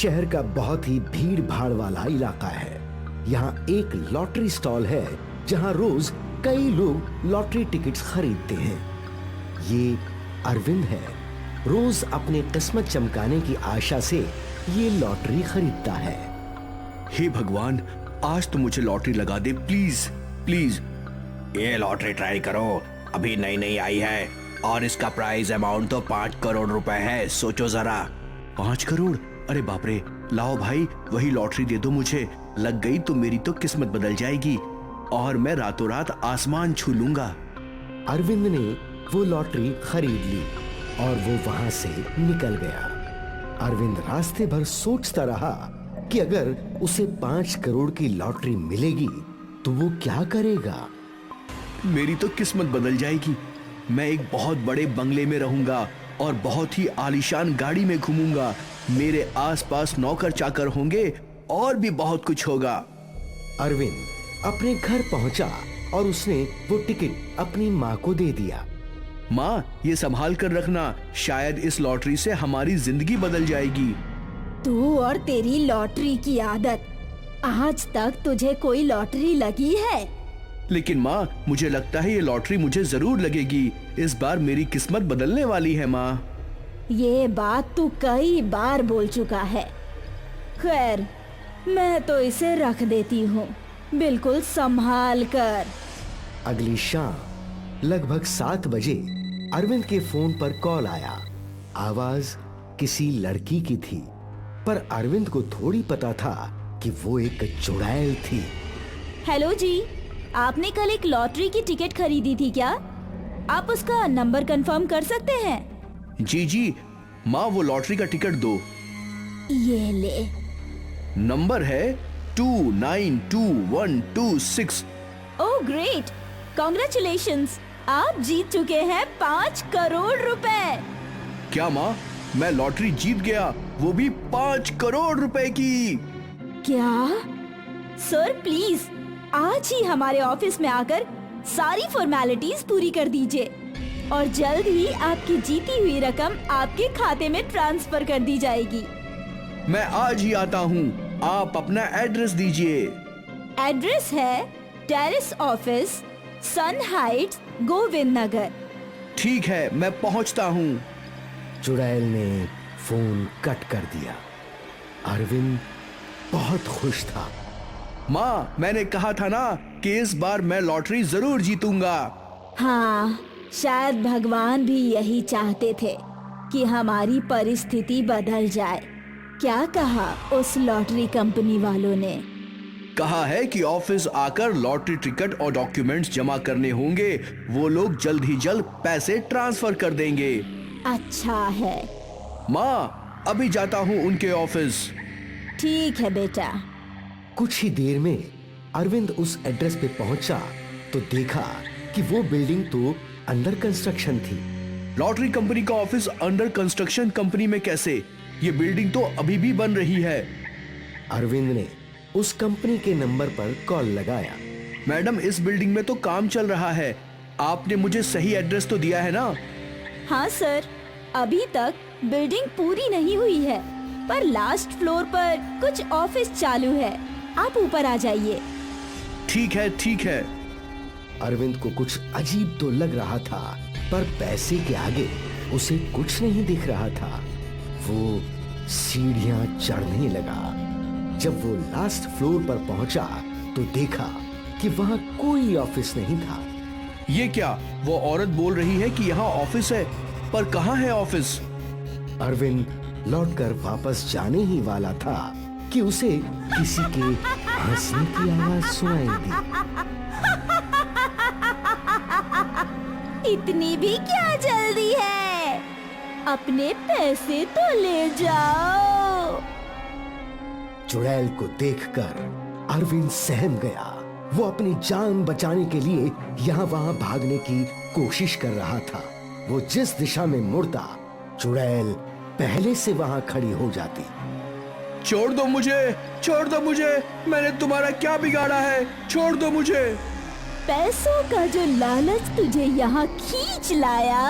शहर का बहुत ही भीड़ भाड़ वाला इलाका है। यहाँ एक लॉटरी स्टॉल है जहाँ रोज कई लोग लॉटरी टिकट्स खरीदते हैं। ये अरविंद है। रोज अपने किस्मत चमकाने की आशा से ये लॉटरी खरीदता है। हे भगवान, आज तो मुझे लॉटरी लगा दे प्लीज प्लीज। ये लॉटरी ट्राई करो, अभी नई नई आई है और इसका प्राइस अमाउंट तो 5 करोड़ रुपए है। सोचो जरा। 5 करोड़? अरे बाप रे, लाओ भाई वही लॉटरी दे दो मुझे। लग गई तो मेरी तो किस्मत बदल जाएगी और मैं रातों रात आसमान छू लूंगा। अरविंद ने वो लॉटरी खरीद ली और वो वहां से निकल गया। अरविंद रास्ते भर सोचता रहा कि अगर उसे 5 करोड़ की लॉटरी मिलेगी तो वो क्या करेगा। मेरी तो किस्मत बदल जाएगी। मैं एक बहुत बड़े बंगले में रहूंगा और बहुत ही आलीशान गाड़ी में घूमूंगा। मेरे आसपास नौकर चाकर होंगे और भी बहुत कुछ होगा। अरविंद अपने घर पहुंचा और उसने वो टिकट अपनी माँ को दे दिया। माँ, ये संभाल कर रखना, शायद इस लॉटरी से हमारी जिंदगी बदल जाएगी। तू और तेरी लॉटरी की आदत, आज तक तुझे कोई लॉटरी लगी है? लेकिन माँ, मुझे लगता है ये लॉटरी मुझे जरूर लगेगी। इस बार मेरी किस्मत बदलने वाली है माँ। ये बात तू कई बार बोल चुका है। खैर, मैं तो इसे रख देती हूँ, बिल्कुल संभाल कर। अगली शाम लगभग 7 बजे अरविंद के फोन पर कॉल आया। आवाज किसी लड़की की थी, पर अरविंद को थोड़ी पता था कि वो एक चुड़ैल थी। हेलो जी, आपने कल एक लॉटरी की टिकट खरीदी थी क्या? आप उसका नंबर कंफर्म कर सकते हैं? जी माँ, वो लॉटरी का टिकट दो। ये ले। नंबर है 292126। ओह ग्रेट, कॉन्ग्रेचुलेशंस, आप जीत चुके हैं 5 करोड़ रुपए। क्या माँ, मैं लॉटरी जीत गया, वो भी 5 करोड़ रुपए की? क्या? सर प्लीज आज ही हमारे ऑफिस में आकर सारी फॉर्मेलिटीज पूरी कर दीजिए और जल्द ही आपकी जीती हुई रकम आपके खाते में ट्रांसफर कर दी जाएगी। मैं आज ही आता हूँ, आप अपना एड्रेस दीजिए। एड्रेस है टेरेस ऑफिस, सन हाइट्स, गोविंद नगर। ठीक है, मैं पहुँचता हूँ। चुड़ैल ने फोन कट कर दिया। अरविंद बहुत खुश था। माँ, मैंने कहा था ना कि इस बार मैं लॉटरी जरूर जीतूंगा। हाँ, शायद भगवान भी यही चाहते थे कि हमारी परिस्थिति बदल जाए। क्या कहा उस लॉटरी कंपनी वालों ने? कहा है कि ऑफिस आकर लॉटरी टिकट और डॉक्यूमेंट्स जमा करने होंगे। वो लोग जल्द ही जल्द पैसे ट्रांसफर कर देंगे। अच्छा है। माँ, अभी जाता हूँ उनके ऑफिस। ठीक है बेटा। कुछ ही देर में अरविंद उस एड्रेस पे पहुंचा तो देखा कि वो बिल्डिंग तो अंडर कंस्ट्रक्शन थी। लॉटरी कंपनी का ऑफिस अंडर कंस्ट्रक्शन कंपनी में कैसे? ये बिल्डिंग तो अभी भी बन रही है। अरविंद ने उस कंपनी के नंबर पर कॉल लगाया। मैडम, इस बिल्डिंग में तो काम चल रहा है। आपने मुझे सही एड्रेस तो दिया है ना? हाँ सर, अभी तक बिल्डिंग पूरी नहीं हुई है, पर लास्ट फ्लोर पर कुछ ऑफिस चालू है। आप ऊपर आ जाइए। ठीक है, ठीक है। अरविंद को कुछ अजीब तो लग रहा था, पर पैसे के आगे उसे कुछ नहीं दिख रहा था। वो सीढ़ियां चढ़ने लगा। जब वो लास्ट फ्लोर पर पहुंचा तो देखा कि वहां कोई ऑफिस नहीं था। ये क्या? वो औरत बोल रही है कि यहाँ ऑफिस है, पर कहाँ है ऑफिस? अरविंद लौटकर वापस जाने ही वाला था कि उसे किसी के हंसने की आवाज सुनाई दी। इतनी भी क्या जल्दी है? अपने पैसे तो ले जाओ। चुड़ैल को देखकर अरविंद सहम गया। वो अपनी जान बचाने के लिए यहाँ वहां भागने की कोशिश कर रहा था। वो जिस दिशा में मुड़ता, चुड़ैल पहले से वहां खड़ी हो जाती। छोड़ दो मुझे, छोड़ दो मुझे, मैंने तुम्हारा क्या बिगाड़ा है? छोड़ दो मुझे। पैसों का जो लालच तुझे यहाँ खींच लाया,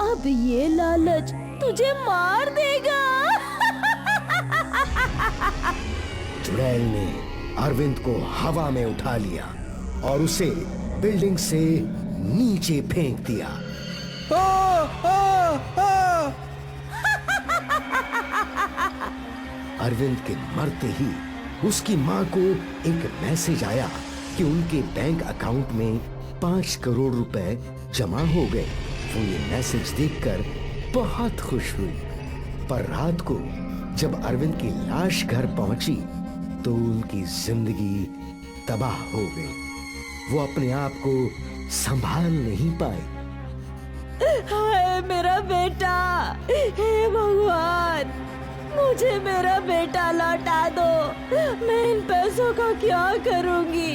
अब ये लालच तुझे मार देगा। चुड़ैल ने अरविंद को हवा में उठा लिया और उसे बिल्डिंग से नीचे फेंक दिया। आ, आ, आ। अरविंद के मरते ही उसकी मां को एक मैसेज आया कि उनके बैंक अकाउंट में 5 करोड़ रुपए जमा हो गए। वो ये मैसेज देखकर बहुत खुश हुई, पर रात को जब अरविंद की लाश घर पहुंची तो उनकी जिंदगी तबाह हो गई। वो अपने आप को संभाल नहीं पाए। हाय मेरा बेटा, हे भगवान, मुझे मेरा बेटा लौटा दो। मैं इन पैसों का क्या करूंगी?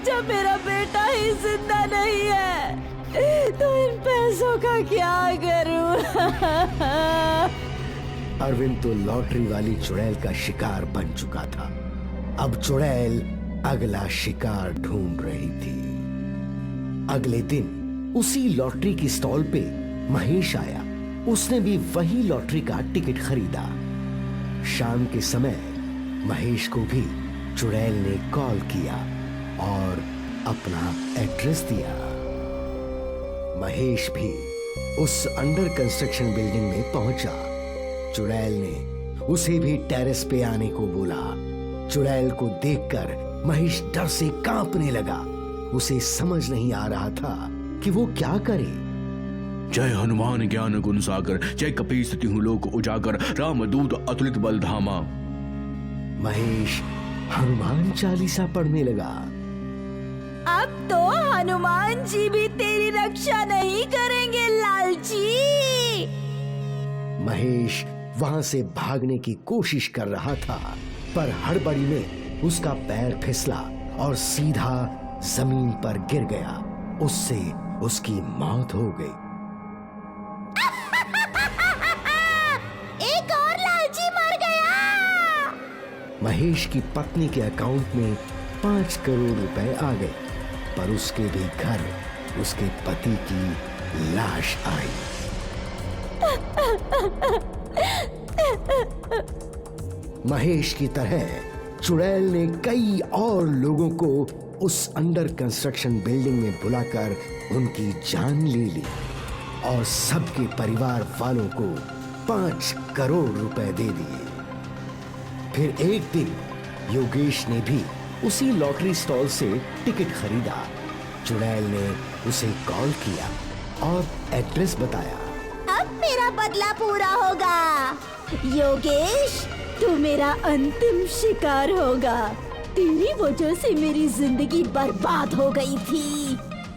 जब मेरा बेटा ही जिंदा नहीं है तो इन पैसों का क्या करूं? अरविंद तो लॉटरी वाली चुड़ैल का शिकार बन चुका था। अब चुड़ैल अगला शिकार ढूंढ रही थी। अगले दिन उसी लॉटरी की स्टॉल पे महेश आया। उसने भी वही लॉटरी का टिकट खरीदा। शाम के समय महेश को भी चुड़ैल ने कॉल किया और अपना एड्रेस दिया। महेश भी उस अंडर कंस्ट्रक्शन बिल्डिंग में पहुंचा। चुड़ैल ने उसे भी टेरेस पे आने को बोला। चुड़ैल को देखकर महेश डर से कांपने लगा। उसे समझ नहीं आ रहा था कि वो क्या करे। जय हनुमान ज्ञान गुण सागर, जय कपीस तिहु लोक उजागर, रामदूत अतुलित बल धामा। महेश हनुमान चालीसा पढ़ने लगा। अब तो हनुमान जी भी तेरी रक्षा नहीं करेंगे लालची। महेश वहां से भागने की कोशिश कर रहा था, पर हड़बड़ी में उसका पैर फिसला और सीधा जमीन पर गिर गया। उससे उसकी मौत हो गई। एक और लालची मर गया। महेश की पत्नी के अकाउंट में 5 करोड़ रुपए आ गए, पर उसके भी घर उसके पति की लाश आई। महेश की तरह चुड़ैल ने कई और लोगों को उस अंडर कंस्ट्रक्शन बिल्डिंग में बुलाकर उनकी जान ले ली और सबके परिवार वालों को 5 करोड़ रुपए दे दिए। फिर एक दिन योगेश ने भी उसी लॉटरी स्टॉल से टिकट खरीदा। चुड़ैल ने उसे कॉल किया और एड्रेस बताया। अब मेरा बदला पूरा होगा। योगेश, तू मेरा अंतिम शिकार होगा। तेरी वजह से मेरी जिंदगी बर्बाद हो गई थी।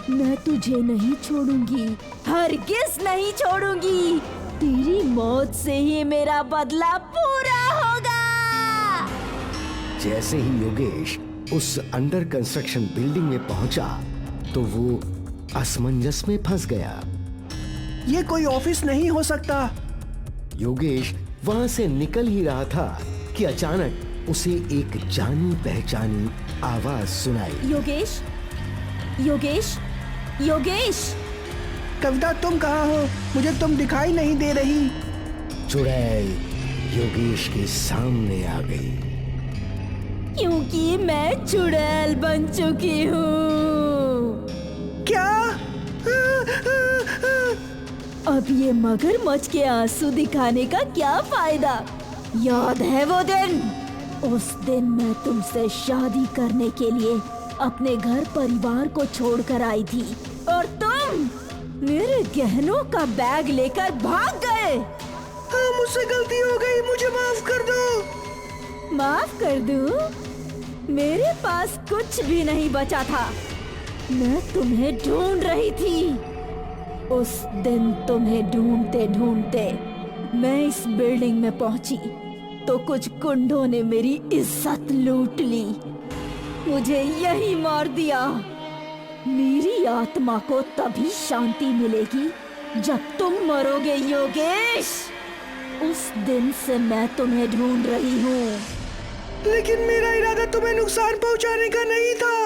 मैं तुझे नहीं छोड़ूंगी, हरगिज नहीं छोड़ूंगी। तेरी मौत से ही मेरा बदला पूरा होगा। जैसे ही योगेश उस अंडर कंस्ट्रक्शन बिल्डिंग में पहुंचा तो वो असमंजस में फंस गया। ये कोई ऑफिस नहीं हो सकता। योगेश वहां से निकल ही रहा था कि अचानक उसे एक जानी पहचानी आवाज सुनाई। योगेश, योगेश, योगेश। कविता, तुम कहाँ हो? मुझे तुम दिखाई नहीं दे रही। चुड़ैल योगेश के सामने आ गई। क्योंकि मैं चुड़ैल बन चुकी हूँ। क्या? अब ये मगरमच्छ के आंसू दिखाने का क्या फायदा? याद है वो दिन? उस दिन मैं तुमसे शादी करने के लिए अपने घर परिवार को छोड़कर आई थी और तुम मेरे गहनों का बैग लेकर भाग गए। हाँ, मुझसे गलती हो गई, मुझे माफ कर दो। माफ कर दूं? मेरे पास कुछ भी नहीं बचा था। मैं तुम्हें ढूंढ रही थी। उस दिन तुम्हें ढूंढते ढूंढते मैं इस बिल्डिंग में पहुंची तो कुछ गुंडों ने मेरी इज्जत लूट ली। मुझे यही मार दिया। मेरी आत्मा को तभी शांति मिलेगी जब तुम मरोगे योगेश। उस दिन से मैं तुम्हें ढूंढ रही हूँ। लेकिन मेरा इरादा तुम्हें नुकसान पहुंचाने का नहीं था।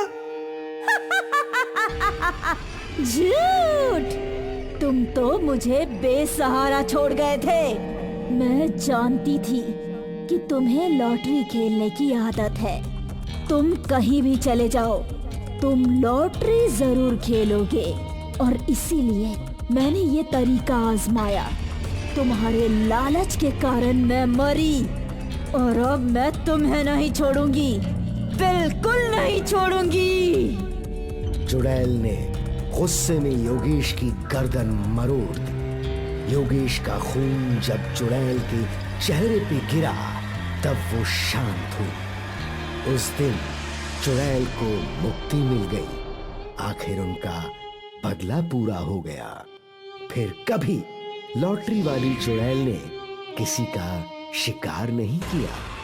झूठ! तुम तो मुझे बेसहारा छोड़ गए थे। मैं जानती थी कि तुम्हें लॉटरी खेलने की आदत है। तुम कहीं भी चले जाओ, तुम लॉटरी जरूर खेलोगे, और इसीलिए मैंने ये तरीका आजमाया। तुम्हारे लालच के कारण मैं मरी, और अब मैं तुम्हें नहीं छोड़ूंगी, बिल्कुल नहीं छोड़ूंगी। चुड़ैल ने गुस्से में योगेश की गर्दन मरोड़ दी। योगेश का खून जब चुड़ैल के चेहरे पे गिरा तब वो शांत हुई। उस दिन चुड़ैल को मुक्ति मिल गई। आखिर उनका बदला पूरा हो गया। फिर कभी लॉटरी वाली चुड़ैल ने किसी का शिकार नहीं किया।